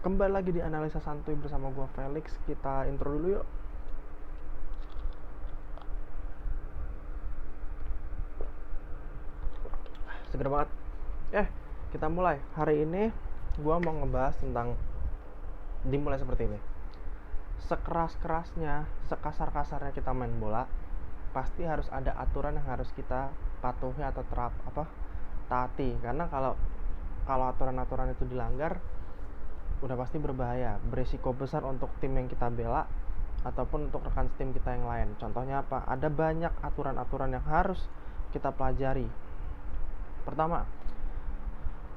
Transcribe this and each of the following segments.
Kembali lagi di analisa santuy bersama gua Felix. Kita intro dulu yuk. Seger banget. Kita mulai. Hari ini gua mau ngebahas tentang dimulai seperti ini. Sekeras-kerasnya, sekasar-kasarnya kita main bola, pasti harus ada aturan yang harus kita patuhi atau taati. Karena kalau aturan-aturan itu dilanggar, udah pasti berbahaya, berisiko besar untuk tim yang kita bela ataupun untuk rekan tim kita yang lain. Contohnya apa? Ada banyak aturan-aturan yang harus kita pelajari. Pertama,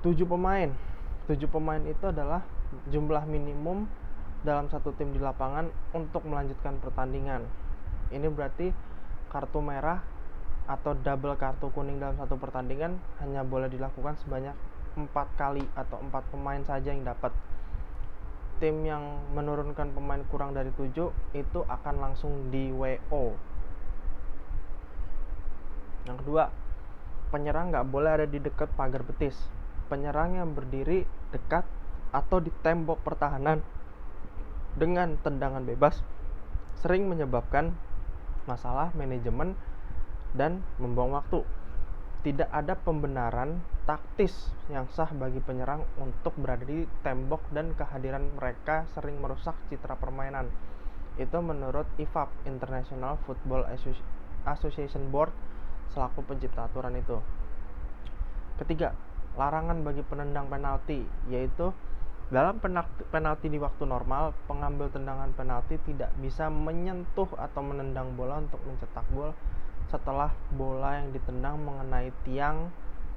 7 pemain. 7 pemain itu adalah jumlah minimum dalam satu tim di lapangan untuk melanjutkan pertandingan. Ini berarti kartu merah atau double kartu kuning dalam satu pertandingan hanya boleh dilakukan sebanyak 4 kali atau 4 pemain saja yang dapat. Tim yang menurunkan pemain kurang dari 7 itu akan langsung di WO. Yang kedua, penyerang nggak boleh ada di dekat pagar betis. Penyerang yang berdiri dekat atau di tembok pertahanan dengan tendangan bebas sering menyebabkan masalah manajemen dan membuang waktu. Tidak ada pembenaran taktis yang sah bagi penyerang untuk berada di tembok dan kehadiran mereka sering merusak citra permainan. Itu menurut IFAB, International Football Association Board, selaku pencipta aturan itu. Ketiga, larangan bagi penendang penalti, yaitu dalam penalti di waktu normal, pengambil tendangan penalti tidak bisa menyentuh atau menendang bola untuk mencetak gol setelah bola yang ditendang mengenai tiang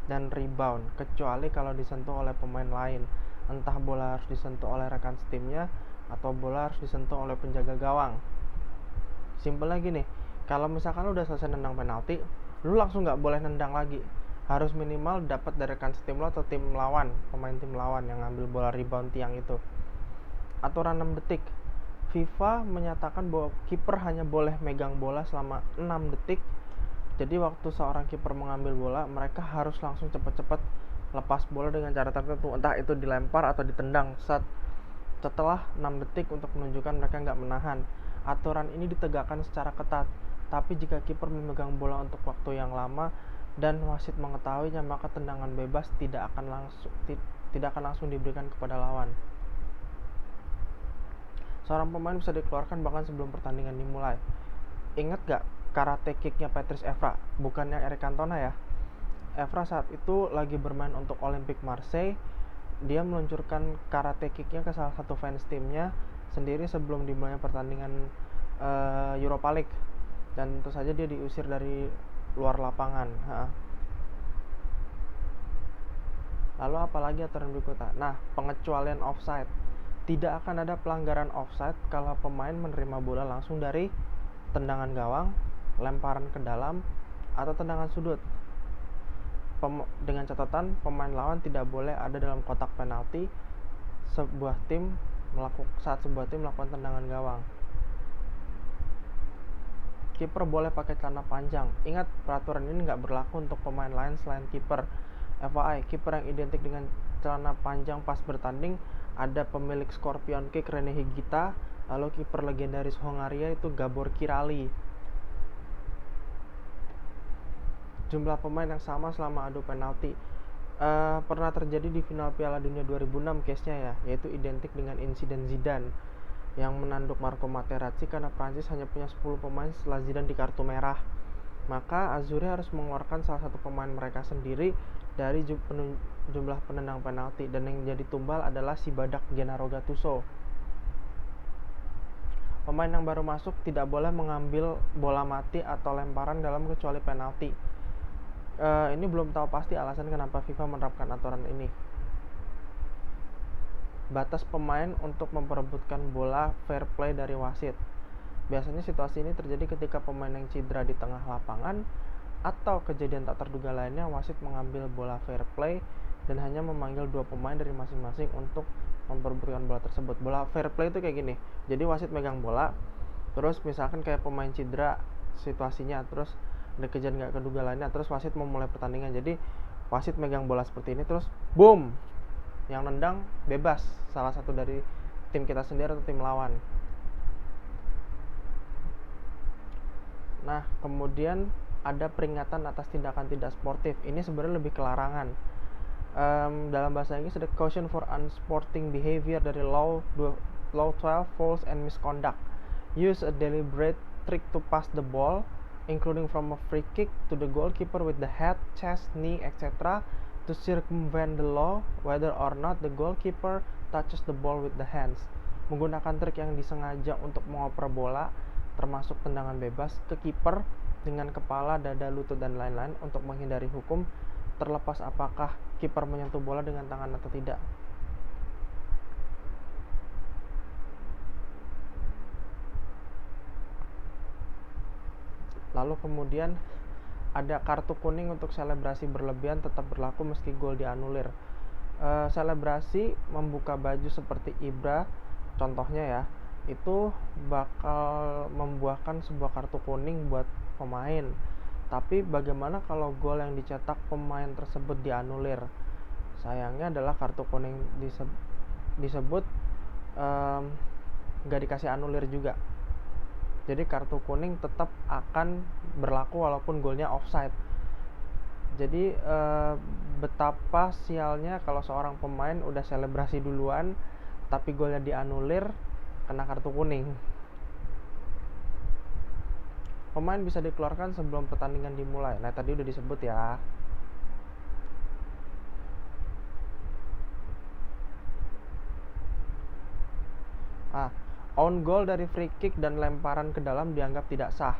dan rebound, kecuali kalau disentuh oleh pemain lain. Entah bola harus disentuh oleh rekan timnya atau bola harus disentuh oleh penjaga gawang. Simpelnya gini, kalau misalkan lu udah selesai nendang penalti, lu langsung nggak boleh nendang lagi. Harus minimal dapat dari rekan tim lo atau tim lawan, pemain tim lawan yang ngambil bola rebound tiang itu. Aturan 6 detik. FIFA menyatakan bahwa kiper hanya boleh megang bola selama 6 detik. Jadi waktu seorang kiper mengambil bola, mereka harus langsung cepat-cepat lepas bola dengan cara tertentu, entah itu dilempar atau ditendang setelah 6 detik untuk menunjukkan mereka nggak menahan. Aturan ini ditegakkan secara ketat, tapi jika kiper memegang bola untuk waktu yang lama dan wasit mengetahuinya, maka tendangan bebas tidak akan langsung diberikan kepada lawan. Seorang pemain bisa dikeluarkan bahkan sebelum pertandingan dimulai. Ingat gak karate kicknya Patrice Evra, bukannya Eric Cantona ya? Evra saat itu lagi bermain untuk Olympique Marseille. Dia meluncurkan karate kicknya ke salah satu fans timnya sendiri sebelum dimulai pertandingan Europa League, dan tentu saja dia diusir dari luar lapangan. Lalu apalagi aturan berikutnya? Nah, pengecualian offside. Tidak akan ada pelanggaran offside kalau pemain menerima bola langsung dari tendangan gawang, lemparan ke dalam, atau tendangan sudut. Dengan catatan, pemain lawan tidak boleh ada dalam kotak penalti saat sebuah tim melakukan tendangan gawang. Kiper boleh pakai celana panjang. Ingat, peraturan ini nggak berlaku untuk pemain lain selain kiper. FYI, kiper yang identik dengan celana panjang pas bertanding ada pemilik Scorpion Kick Rene Higuita, lalu kiper legendaris Hongaria itu Gabor Kirali. Jumlah pemain yang sama selama adu penalti pernah terjadi di final Piala Dunia 2006 case-nya ya, yaitu identik dengan insiden Zidane yang menanduk Marco Materazzi karena Prancis hanya punya 10 pemain setelah Zidane di kartu merah. Maka Azzurri harus mengeluarkan salah satu pemain mereka sendiri dari jumlah penendang penalti, dan yang jadi tumbal adalah si badak Gennaro Gattuso. Pemain yang baru masuk tidak boleh mengambil bola mati atau lemparan dalam kecuali penalti. Ini belum tahu pasti alasan kenapa FIFA menerapkan aturan ini. Batas pemain untuk memperebutkan bola fair play dari wasit. Biasanya situasi ini terjadi ketika pemain yang cedera di tengah lapangan atau kejadian tak terduga lainnya. Wasit mengambil bola fair play dan hanya memanggil 2 pemain dari masing-masing untuk memperebutkan bola tersebut. Bola fair play itu kayak gini. Jadi wasit megang bola, terus misalkan kayak pemain cedera situasinya, terus ada kejadian gak terduga lainnya, terus wasit mau mulai pertandingan. Jadi wasit megang bola seperti ini, terus boom, yang nendang bebas salah satu dari tim kita sendiri atau tim lawan. Nah, kemudian ada peringatan atas tindakan tidak sportif. Ini sebenarnya lebih ke larangan. Dalam bahasa Inggris ada caution for unsporting behavior dari law 12, false and misconduct. Use a deliberate trick to pass the ball, including from a free kick to the goalkeeper with the head, chest, knee, etc. to circumvent the law, whether or not the goalkeeper touches the ball with the hands. Menggunakan trik yang disengaja untuk mengoper bola, termasuk tendangan bebas, ke kiper dengan kepala, dada, lutut, dan lain-lain untuk menghindari hukum, terlepas apakah kiper menyentuh bola dengan tangan atau tidak. Lalu kemudian ada kartu kuning untuk selebrasi berlebihan tetap berlaku meski gol dianulir. Selebrasi membuka baju seperti Ibra, contohnya ya, itu bakal membuahkan sebuah kartu kuning buat pemain. Tapi bagaimana kalau gol yang dicetak pemain tersebut dianulir? Sayangnya adalah kartu kuning disebut gak dikasih anulir juga. Jadi kartu kuning tetap akan berlaku walaupun golnya offside. Jadi betapa sialnya kalau seorang pemain udah selebrasi duluan tapi golnya dianulir, kena kartu kuning. Pemain bisa dikeluarkan sebelum pertandingan dimulai. Nah, tadi udah disebut ya. Own goal dari free kick dan lemparan ke dalam dianggap tidak sah.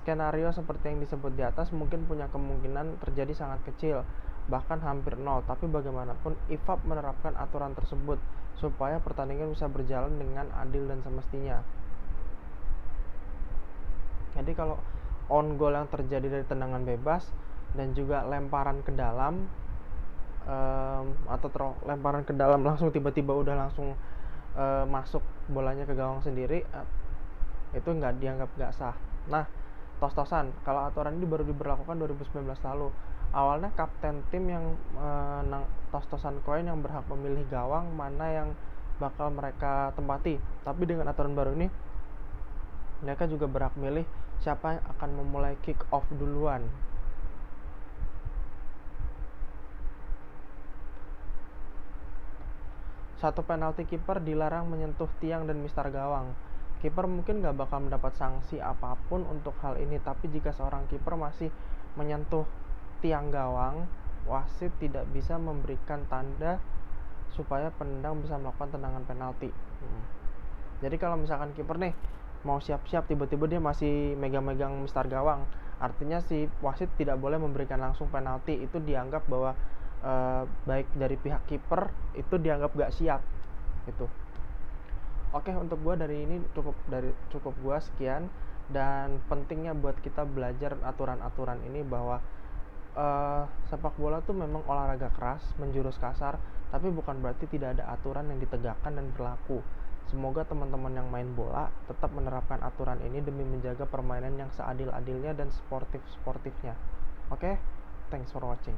Skenario seperti yang disebut di atas mungkin punya kemungkinan terjadi sangat kecil, bahkan hampir nol. Tapi bagaimanapun, IFAB menerapkan aturan tersebut supaya pertandingan bisa berjalan dengan adil dan semestinya. Jadi kalau on goal yang terjadi dari tendangan bebas dan juga lemparan ke dalam atau lemparan ke dalam langsung tiba-tiba udah langsung masuk bolanya ke gawang sendiri, itu nggak dianggap nggak sah. Nah, tos-tosan, kalau aturan ini baru diberlakukan 2019 lalu. Awalnya kapten tim yang tos-tosan koin yang berhak memilih gawang mana yang bakal mereka tempati. Tapi dengan aturan baru ini, mereka juga berhak milih siapa yang akan memulai kick off duluan. Satu penalti kiper dilarang menyentuh tiang dan mistar gawang. Kiper mungkin gak bakal mendapat sanksi apapun untuk hal ini, tapi jika seorang kiper masih menyentuh tiang gawang, wasit tidak bisa memberikan tanda supaya penendang bisa melakukan tendangan penalti. Jadi kalau misalkan kiper nih mau siap-siap, tiba-tiba dia masih megang-megang mistar gawang, artinya si wasit tidak boleh memberikan langsung penalti. Itu dianggap bahwa baik dari pihak kiper itu dianggap gak siap itu. Oke, untuk gue dari ini cukup gue sekian. Dan pentingnya buat kita belajar aturan-aturan ini bahwa sepak bola tuh memang olahraga keras, menjurus kasar, tapi bukan berarti tidak ada aturan yang ditegakkan dan berlaku. Semoga teman-teman yang main bola tetap menerapkan aturan ini demi menjaga permainan yang seadil-adilnya dan sportif-sportifnya. Oke, thanks for watching.